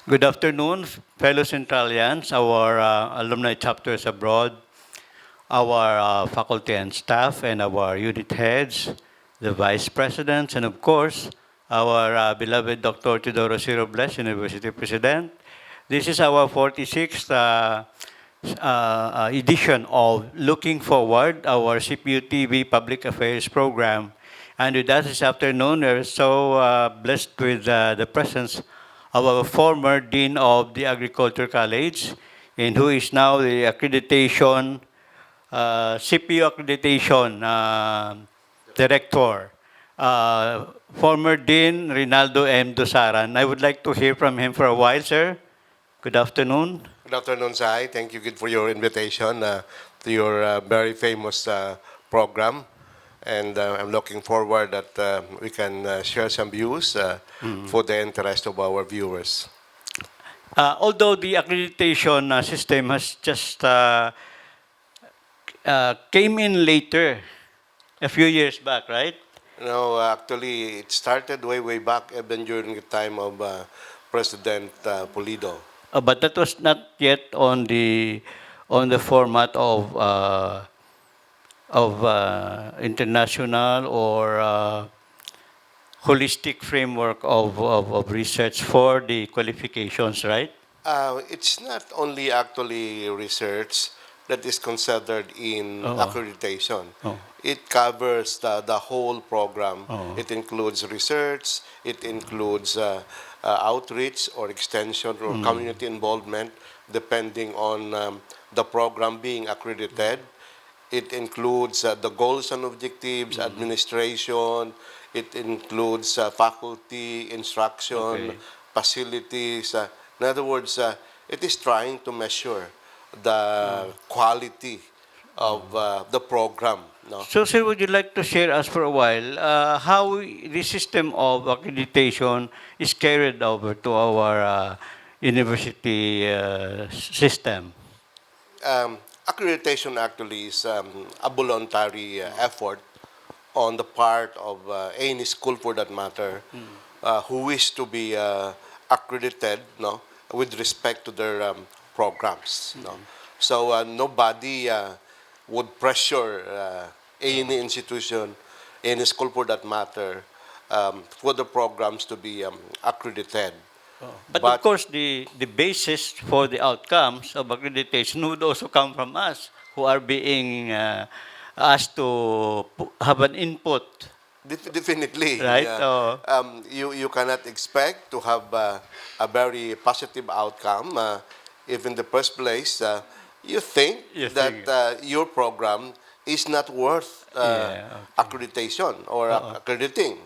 Good afternoon, fellow Centralians, our alumni chapters abroad, our faculty and staff, and our unit heads, the vice presidents, and of course, our beloved Dr. Teodoro C. Robles, University President. This is our 46th edition of Looking Forward, our CPU TV Public Affairs program. And with us this afternoon, we're so blessed with the presence of our former Dean of the Agriculture College, and who is now the accreditation, CPU accreditation director, former Dean Reynaldo Dusaran. I would like to hear from him for a while, sir. Good afternoon. Good afternoon, Sai. Thank you for your invitation to your very famous program. And I'm looking forward that we can share some views for the interest of our viewers. Although the accreditation system has just came in later, a few years back, right? No, actually, it started way back, even during the time of President Pulido. But that was not yet on the format of international or holistic framework of research for the qualifications, right? It's not only actually research that is considered in Oo. accreditation. Oh. It covers the whole program. Oo. It includes research, it includes outreach or extension or community involvement, depending on the program being accredited. It includes the goals and objectives, administration. It includes faculty, instruction, Okay. facilities. In other words, it is trying to measure the quality of the program. No? So, sir, would you like to share us for a while how the system of accreditation is carried over to our university system? Accreditation actually is a voluntary effort on the part of any school, for that matter, who wish to be accredited, no, with respect to their programs. No? So nobody would pressure any institution, any school, for that matter, for the programs to be accredited. But of course, the basis for the outcomes of accreditation would also come from us who are being asked to have an input, Definitely, right? yeah. You cannot expect to have a very positive outcome if in the first place you think You that think. your program is not worth Yeah, accreditation or accrediting.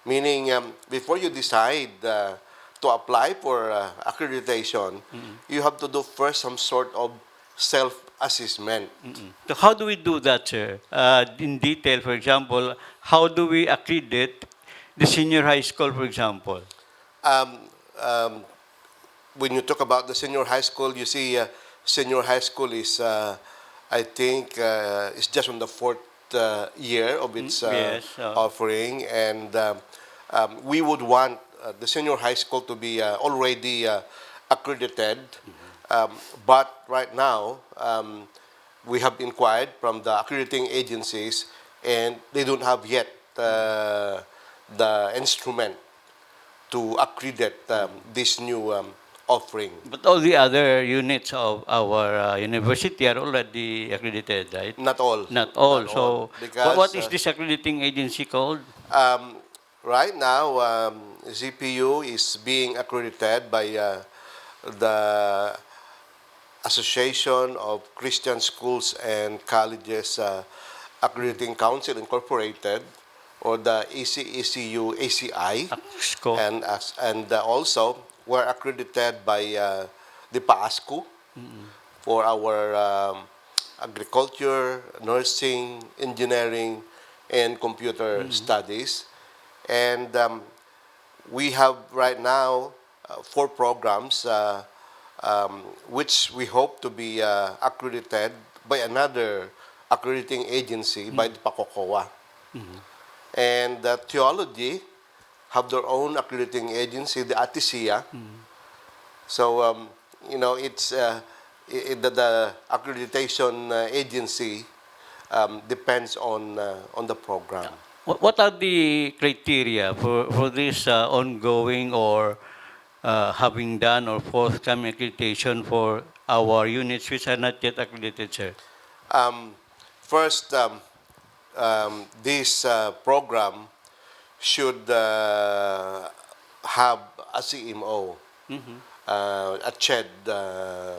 Meaning, before you decide to apply for accreditation, you have to do first some sort of self-assessment. So how do we do that, sir? In detail, for example, how do we accredit the senior high school, for example? Um, um, when you talk about the senior high school, you see senior high school is, I think, is just on the fourth year of its Yes. offering, and we would want the senior high school to be already accredited. But right now, we have inquired from the accrediting agencies, and they don't have yet the instrument to accredit this new offering. But all the other units of our university are already accredited, right? Not all. Not all. Not So, all. what Because is this accrediting agency called? right now, ZPU is being accredited by the Association of Christian Schools and Colleges Accrediting Council Incorporated, or the ECECU ACI, AXCO. and also we're accredited by the PAASCU for our agriculture, nursing, engineering, and computer studies. And we have right now 4 programs which we hope to be accredited by another accrediting agency, by the PACOCOA. And theology have their own accrediting agency, the ATISIA. So, it's the accreditation agency depends on the program. What are the criteria for this ongoing or having done or forthcoming accreditation for our units which are not yet accredited, sir? Um, First, this program should have a CMO, Mm-hmm. a CHED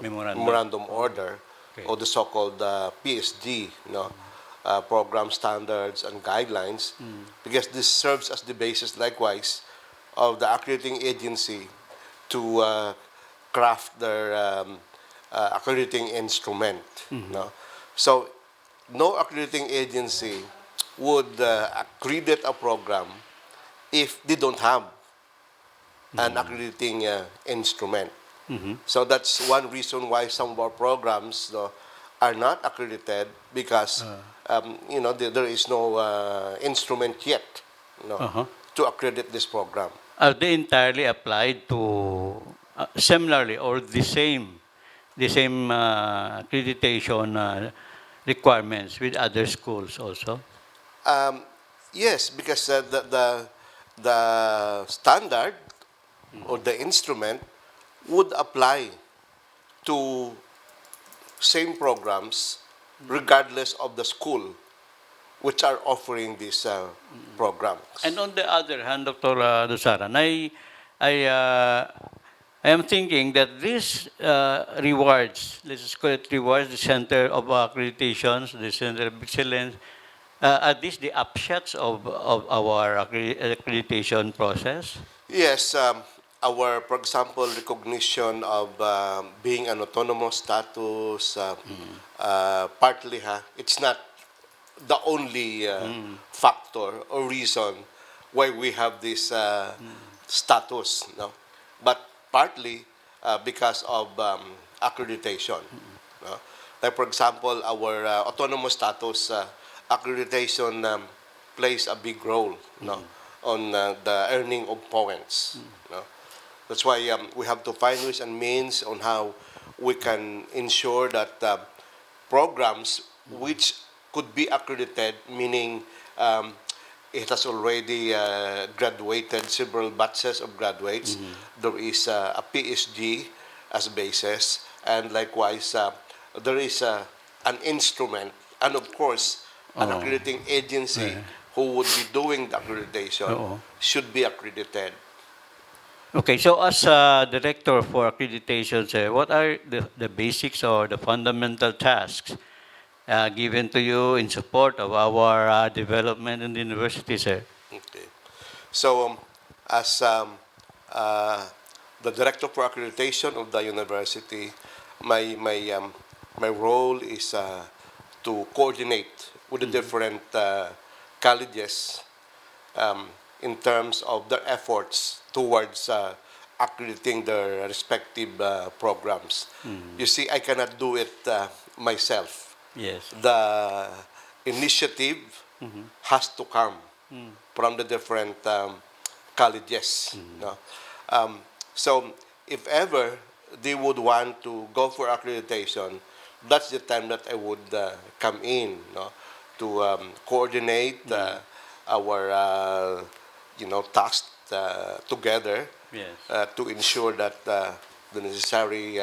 Memorandum. memorandum order, Okay. or the so-called PSG, program standards and guidelines, because this serves as the basis, likewise, of the accrediting agency to craft their accrediting instrument. No? So, no accrediting agency would accredit a program if they don't have an accrediting instrument. Mm-hmm. So that's one reason why some of our programs are not accredited, because there is no instrument yet, Uh-huh. to accredit this program. Are they entirely applied to similarly or the same accreditation requirements with other schools also? Um, yes, because the standard or the instrument would apply to same programs regardless of the school which are offering these programs. And on the other hand, Dr. Dusaran, I am thinking that this rewards, let's just call it rewards, the Center of Accreditations, the Center of Excellence, are these the upshots of our accreditation process? Yes, our, for example, recognition of being an autonomous status, partly, it's not the only factor or reason why we have this status, no? But partly because of accreditation. No? Like, for example, our autonomous status accreditation plays a big role, no, on the earning of points. No? That's why we have to find ways and means on how we can ensure that programs which could be accredited, meaning it has already graduated several batches of graduates. There is a PSG as basis, and likewise there is an instrument, and of course an Oh, accrediting agency yeah. who would be doing the accreditation Oo. should be accredited. Okay, so as director for accreditation, sir, what are the basics or the fundamental tasks given to you in support of our development in the university, sir? Okay. So, as uh, the director for accreditation of the university, my role is to coordinate with the different colleges um, in terms of their efforts towards accrediting their respective programs. You see, I cannot do it myself. Yes. The initiative has to come from the different colleges. No? Um, so, if ever they would want to go for accreditation, that's the time that I would come in, no, to coordinate our tasks together Yes. to ensure that the necessary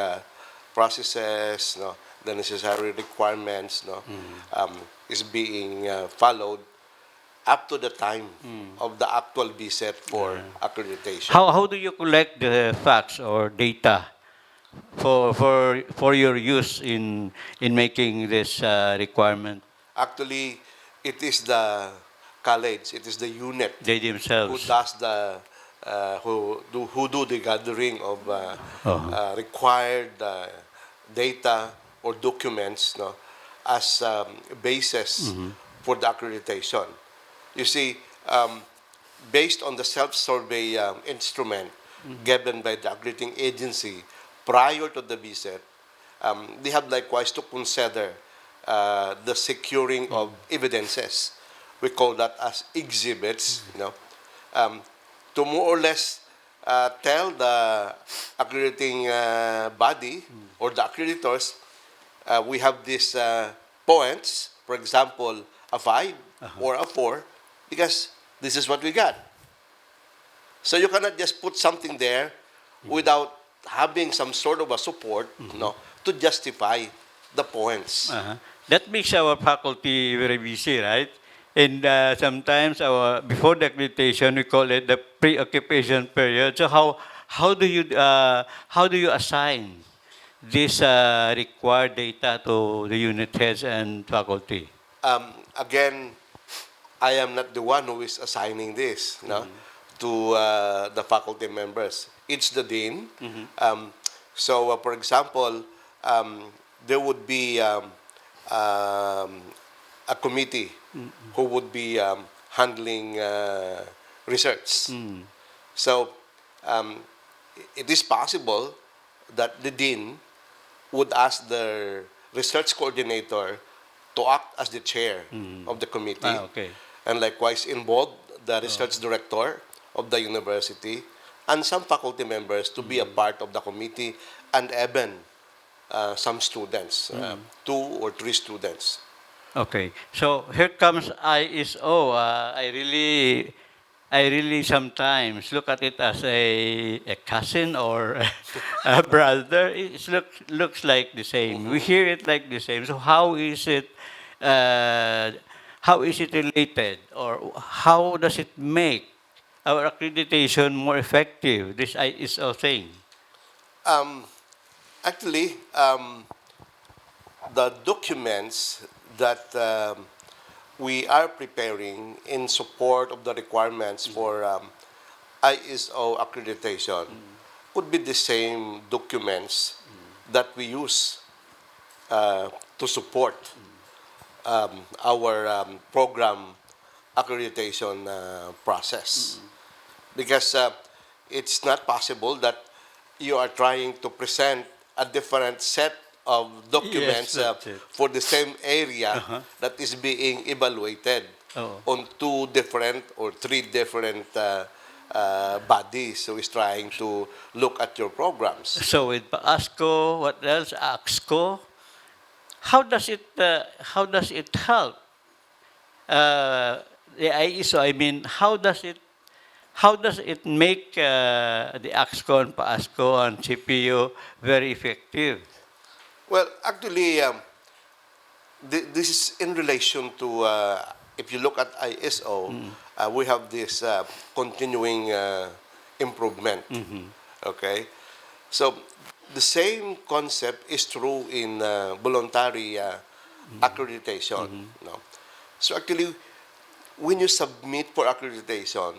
processes, no, the necessary requirements, no, is being followed up to the time of the actual visit for accreditation. How do you collect the facts or data for your use in making this requirement? Actually, it is the college, it is the unit They who themselves. does the who do the gathering of Uh-huh. required data or documents, no, as basis for the accreditation. You see, um, based on the self-survey instrument given by the accrediting agency prior to the visit, they have likewise to consider the securing of evidences. We call that as exhibits, um, to more or less tell the accrediting body or the accreditors, we have these points, for example, a 5 or a 4, because this is what we got. So you cannot just put something there without having some sort of a support, to justify the points. That makes our faculty very busy, right? And sometimes before the accreditation, we call it the preoccupation period. So how do you assign this required data to the unit heads and faculty? Again, I am not the one who is assigning this, to the faculty members. It's the dean. So, for example, there would be a committee who would be handling research. So, it is possible that the dean would ask the research coordinator to act as the chair of the committee, Okay. and likewise involve the research director of the university and some faculty members to be a part of the committee, and even some students, 2 or 3 students. Okay. So here comes ISO. I really sometimes look at it as a cousin or a brother. Looks like the same. We hear it like the same. So uh, how is it related, or how does it make our accreditation more effective? This ISO thing. Um, Actually, the documents that we are preparing in support of the requirements for ISO accreditation could be the same documents that we use to support our program accreditation process. Because it's not possible that you are trying to present a different set of documents that's it. for the same area that is being evaluated Oh. on 2 different or 3 different bodies who is trying to look at your programs. So with ASCO, what else? AXCO. How does it help the ISO? I mean, how does it make the AXCO and PASCO and CPU very effective? Well, actually, this is in relation to, if you look at ISO, we have this continuing improvement. Okay? So, the same concept is true in voluntary accreditation. No? So, actually, when you submit for accreditation,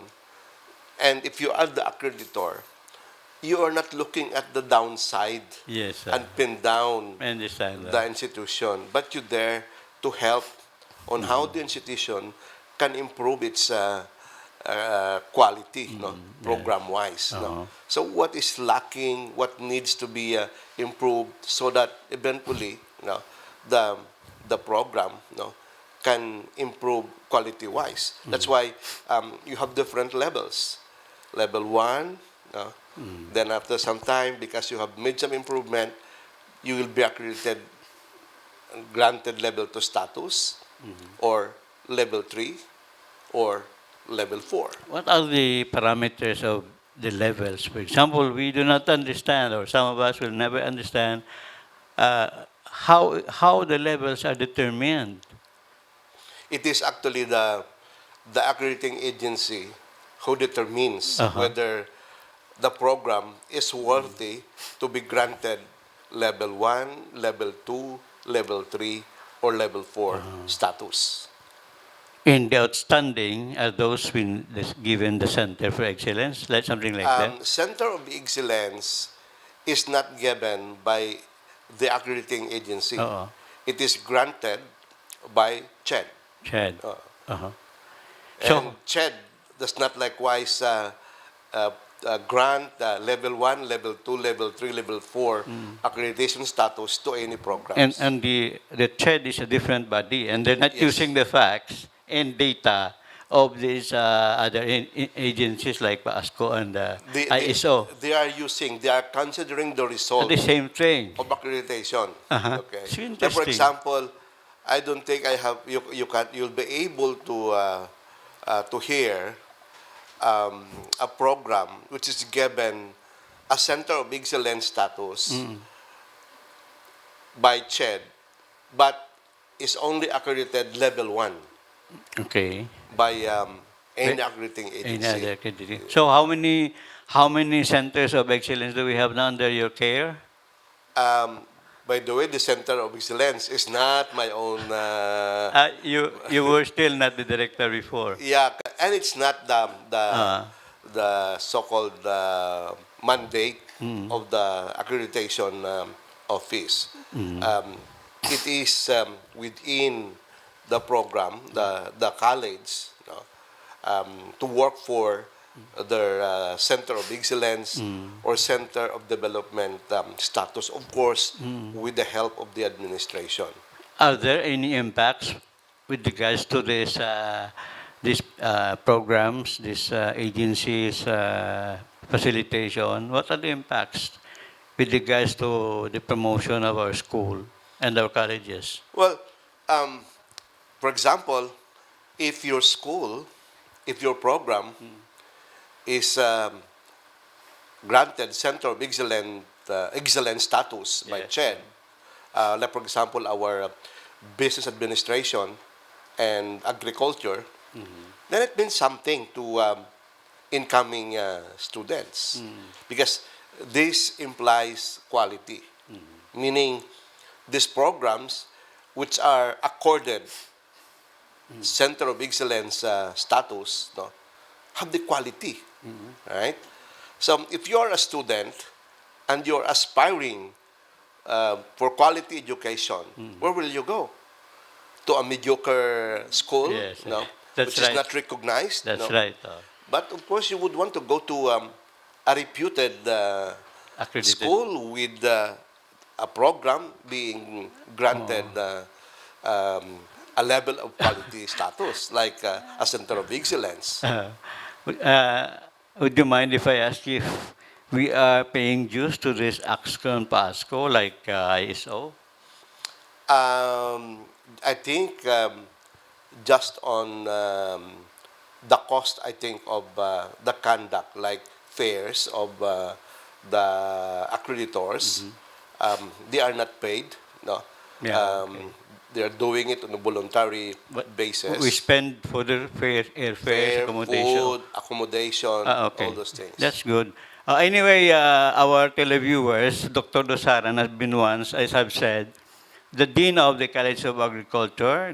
and if you are the accreditor, you are not looking at the downside Yes, and pin down I understand the that. institution, but you're there to help on how the institution can improve its quality, program-wise. No? So what is lacking, what needs to be improved, so that eventually, the program, can improve quality-wise. That's why you have different levels. Level 1, then after some time, because you have made some improvement, you will be accredited, granted level 2 status, or level 3, or level 4. What are the parameters of the levels? For example, we do not understand, or some of us will never understand, how the levels are determined. It is actually the accrediting agency who determines whether the program is worthy to be granted level 1, level 2, level 3, or level 4 status. In the outstanding are those given the Center for Excellence, like something like that. Center of Excellence is not given by the accrediting agency. Oo. It is granted by CHED. Chad. Uh, Uh-huh. And So, CHED does not likewise grant level 1, level 2, level 3, level 4 accreditation status to any programs. and the CHED is a different body, and they're not Yes. using the facts and data of these other agencies like PASCO and They, they, ISO. they are considering the At result the same thing. of accreditation. Uh-huh. Okay. It's Like for interesting. example, I don't think I have you'll be able to hear a program which is given a Center of Excellence status by CHED, but is only accredited level 1 Okay. by any Wait, accrediting any agency. other criteria? So how many centers of excellence do we have now under your care? Um, by the way, the Center of Excellence is not my own. You were still not the director before. Yeah, and it's not Uh, the so-called mandate mm, of the accreditation office. mm, Um, it is within the program, the college, to work for their Center of Excellence or Center of Development status, of course, with the help of the administration. Are there any impacts with regards to these programs, these agencies, facilitation? What are the impacts with regards to the promotion of our school and our colleges? Well, um, for example, if your school, if your program is granted Center of Excellence status by Yes. CHED, like for example, our business administration and agriculture, then it means something to incoming students because this implies quality, meaning these programs which are accorded Center of Excellence status, no, have the quality, right? So if you're a student and you're aspiring for quality education, where will you go? To a mediocre school, Yes, no, that's which is right. not recognized, That's no. right. But of course, you would want to go to a reputed Accredited. school with a program being granted um, a level of quality status, like a Center of Excellence. Uh, would you mind if I ask if we are paying dues to this AXCO and PASCO like ISO? I think just on the cost, I think, of the conduct, like fares of the accreditors, they are not paid. No, Yeah, okay. they are doing it on a voluntary But we basis. spend for the fare, airfares, Fare, accommodation. food, accommodation, all Okay, those things. that's good. Anyway, our televiewers, Dr. Dusaran has been once, as I've said, the Dean of the College of Agriculture,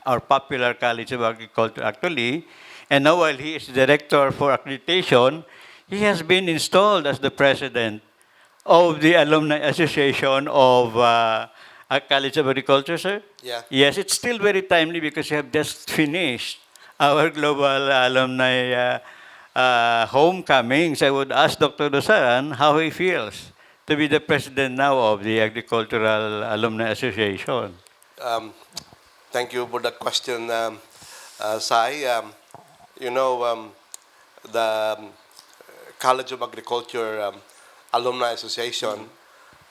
our popular College of Agriculture actually, and now while he is Director for Accreditation, he has been installed as the President of the Alumni Association of College of Agriculture, sir? Yeah. Yes, it's still very timely because you have just finished our global alumni homecomings. I would ask Dr. Dosaran how he feels to be the president now of the Agricultural Alumni Association. Um, Thank you for that question, Sai. You know, the College of Agriculture Alumni Association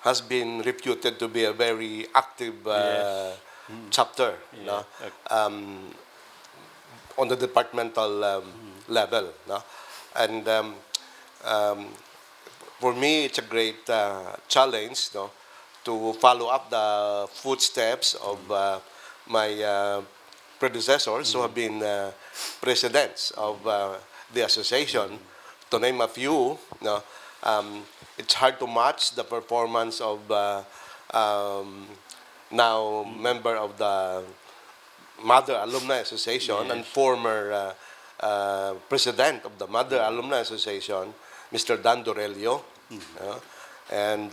has been reputed to be a very active Yes. chapter, Yeah. no? On the departmental level. No? And um, for me, it's a great challenge, no, to follow up the footsteps of my predecessors who have been presidents of the association. To name a few, no, it's hard to match the performance of now member of the Mother Alumni Association and Yes. former president of the Mother Alumni Association, Mr. Dan Dorelio. And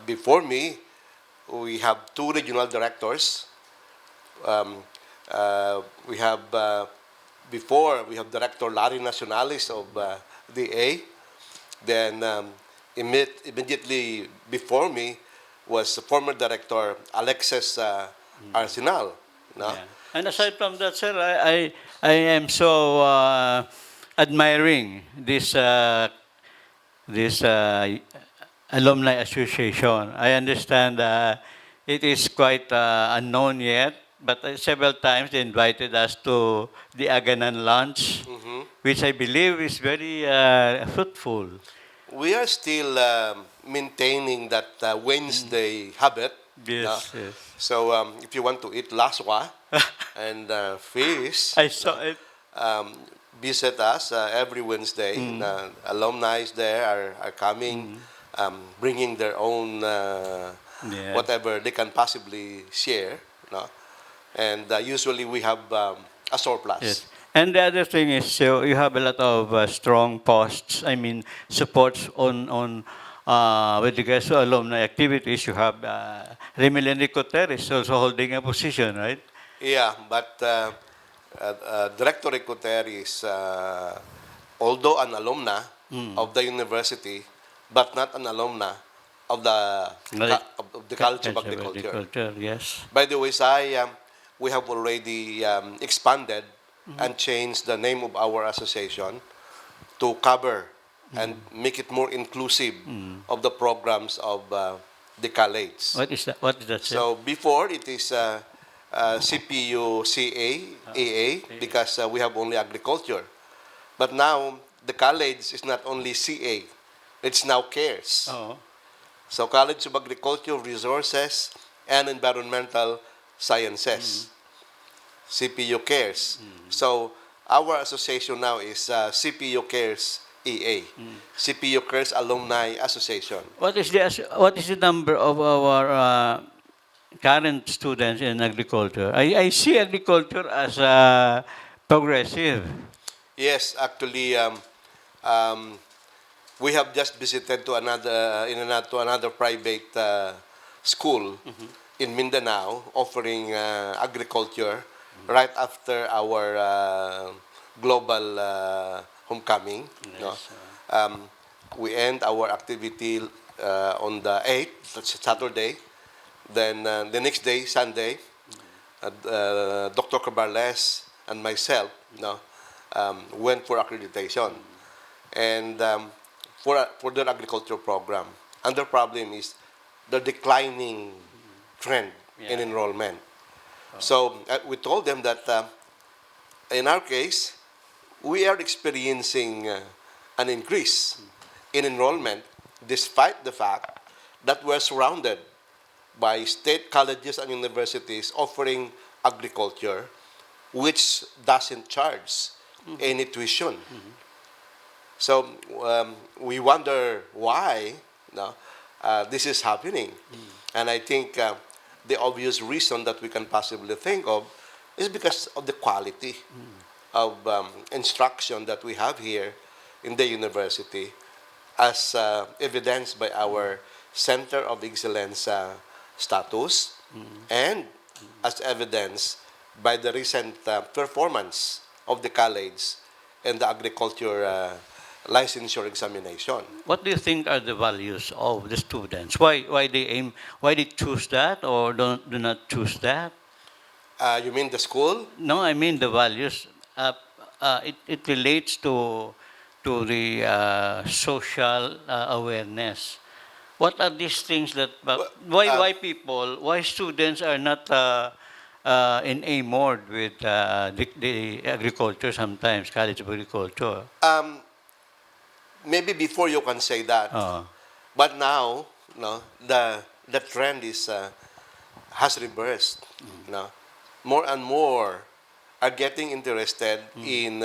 before me, we have two regional directors. Um, we have before we have Director Larry Nacionalis of DA. Then immediately before me was former Director Alexis Arsenal. No? Yeah. And aside from that, sir, I am so admiring this alumni association. I understand it is quite unknown yet, but several times they invited us to the Aganan lunch, Mhm. which I believe is very fruitful. We are still maintaining that Wednesday habit. No? Yes, yes. So if you want to eat laswa and fish, I no? saw it. um, visit us every Wednesday. Mm. Alumni there are coming, Mm. bringing their own Yeah. whatever they can possibly share. No? And usually we have a surplus. Yes. And the other thing is, so you have a lot of strong posts. I mean, supports on with regards to alumni activities. You have Reynaldo Dusaran is also holding a position, right? Yeah, but Director Ricoter is, although an alumna Mm. of the university, but not an alumna of Right. of the College of Kinds of Agriculture. agriculture, yes. By the way, Sai, we have already expanded and changed the name of our association to cover and make it more inclusive Mm. of the programs of the college. What is that? What is that, sir? So before it is CPU CA, because we have only agriculture. But now the college is not only CA, it's now CARES. Oh. So College of Agriculture, Resources, and Environmental Sciences, CPU CARES. So our association now is CPU CARES EA, CPU CARES Alumni Association. What is the number of our current students in agriculture? I see agriculture as progressive. Yes, actually, um, we have just visited to another private school in Mindanao offering agriculture right after our global homecoming. No? Yes. Um, we end our activity on the 8th, that's Saturday. Then the next day, Sunday, Dr. Cabarles and myself, no, went for accreditation. And for their agricultural program. And the problem is the declining trend in Yeah. enrollment. So we told them that in our case, we are experiencing an increase in enrollment despite the fact that we're surrounded by state colleges and universities offering agriculture, which doesn't charge any tuition. So we wonder why no, this is happening. And I think the obvious reason that we can possibly think of is because of the quality of instruction that we have here in the university, as evidenced by our Center of Excellence status and as evidenced by the recent performance of the college and the agriculture licensure examination. What do you think are the values of the students? Why they aim? Why they choose that or do not choose that? You mean the school? No, I mean the values. It relates to the social awareness. What are these things that Well, why people why students are not enamored with the agriculture sometimes College of Agriculture? um, maybe before you can say that, Oh, but now, no, the trend is has reversed. No, more and more are getting interested in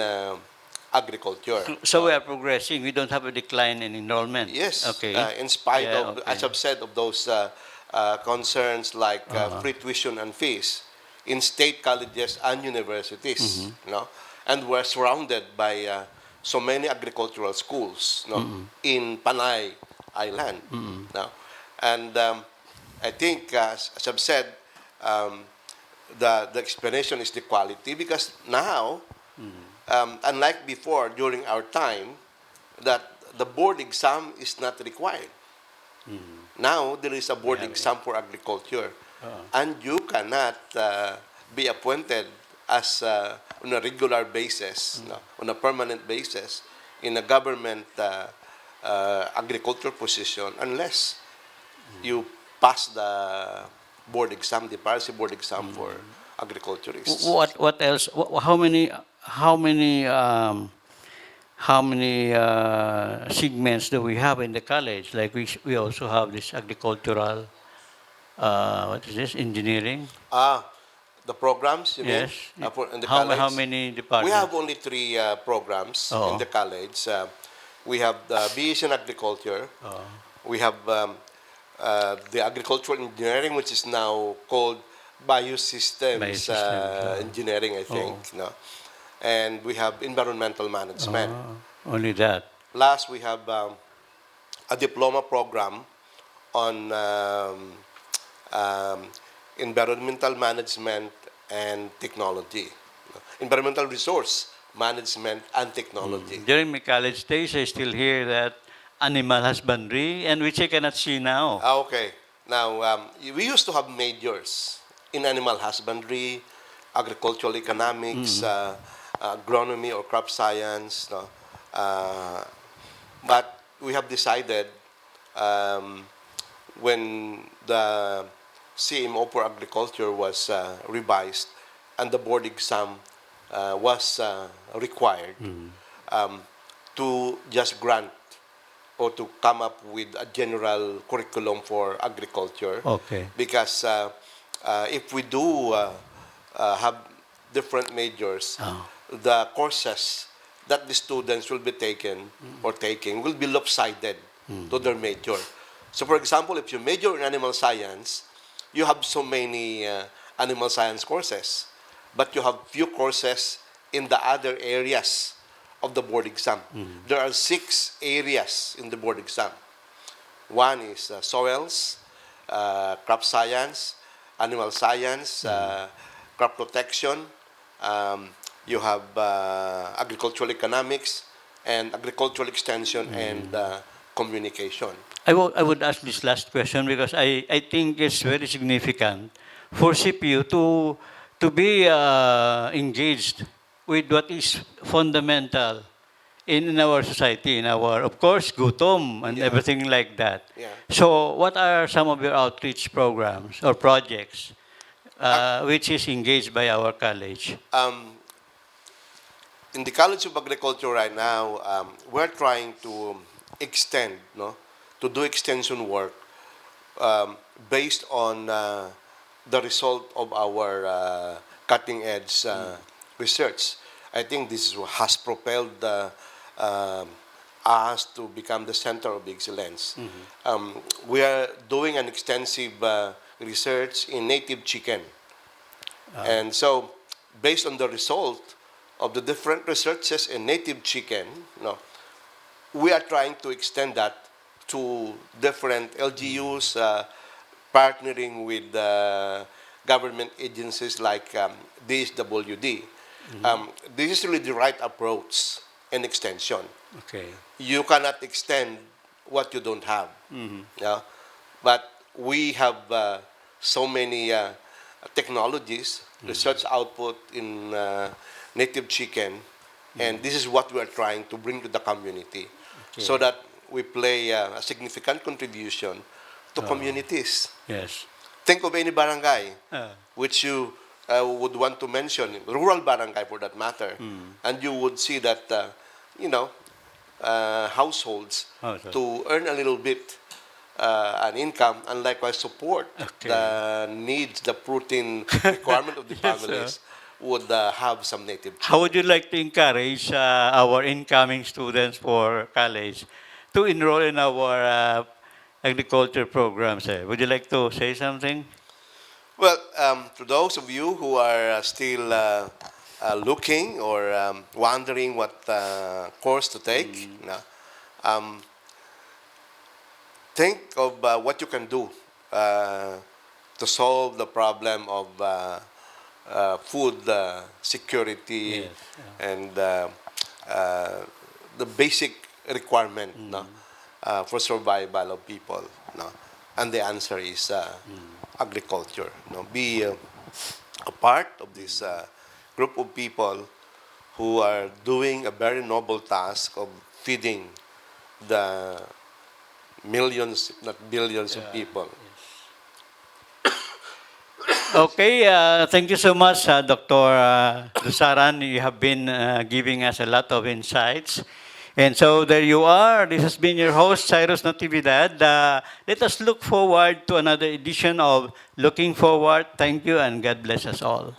agriculture. so we are progressing. We don't have a decline in enrollment. Yes, Okay. in spite Yeah. of, Okay. as I've said, of those concerns like Uh-huh. free tuition and fees in state colleges and universities, no? And we're surrounded by so many agricultural schools, no? In Panay Island, no? And I think, as I've said, um, the explanation is the quality because now, unlike before during our time, that the board exam is not required. Now there is a board Yeah, exam for agriculture, Oh. and you cannot be appointed as on a regular basis, no, on a permanent basis in a government agriculture position unless you pass the board exam, the PRC board exam for agriculturists. What else? How many segments do we have in the college? Like we also have this agricultural, what is this, engineering? Ah, the programs, you mean, Yes. in the How college? many We have departments? only three programs in Oh, the college. We have the BS in agriculture. oh, We have the agricultural engineering, which is now called biosystems biosystems. engineering, I think. Oh, No? And we have environmental management. only that. Plus, we have a diploma program on um, environmental management and technology, environmental resource management and technology. During my college days, I still hear that animal husbandry, and which I cannot see now. Okay. Now, we used to have majors in animal husbandry, agricultural economics, agronomy or crop science. No? Uh, but we have decided um, when the CMO for agriculture was revised and the board exam was required um, to just grant or to come up with a general curriculum for agriculture. Okay. Because if we do have different majors, Oh. the courses that the students will be taken or taking will be lopsided to their major. So, for example, if you major in animal science, you have so many animal science courses, but you have few courses in the other areas of the board exam. There are 6 areas in the board exam. One is soils, crop science, animal science, crop protection. You have agricultural economics and agricultural extension and communication. I would ask this last question because I think it's very significant for CPU to be engaged with what is fundamental in our society, in our, of course, gutom and Yeah. everything like that. Yeah. So, what are some of your outreach programs or projects which is engaged by our college? In the College of Agriculture right now, we're trying to extend, no, to do extension work based on the result of our cutting edge research. I think this has propelled us to become the center of excellence. We are doing an extensive research in native chicken. And so, based on the result of the different researches in native chicken, no, we are trying to extend that to different LGUs, partnering with government agencies like DSWD. This is really the right approach in extension. Okay. You cannot extend what you don't have. Yeah? But we have so many technologies, research output in native chicken, and this is what we are trying to bring to the community so that we play a significant contribution to communities. Yes. Think of any barangay Uh, which you would want to mention, rural barangay for that matter, and you would see that, households Household. to earn a little bit an income and likewise support Okay. the needs, the protein requirement of the Yes, families would have some native chicken. How would you like to encourage our incoming students for college to enroll in our agriculture programs? Would you like to say something? Well, to those of you who are still looking or wondering what course to take, think of what you can do to solve the problem of food security Yes, and the basic requirement for survival of people. No? And the answer is agriculture. No? Be a part of this group of people who are doing a very noble task of feeding the millions, if not billions, of people. Okay, thank you so much, Dr. Dusaran. You have been giving us a lot of insights. And so there you are. This has been your host, Cyrus Natividad. Let us look forward to another edition of Looking Forward. Thank you and God bless us all.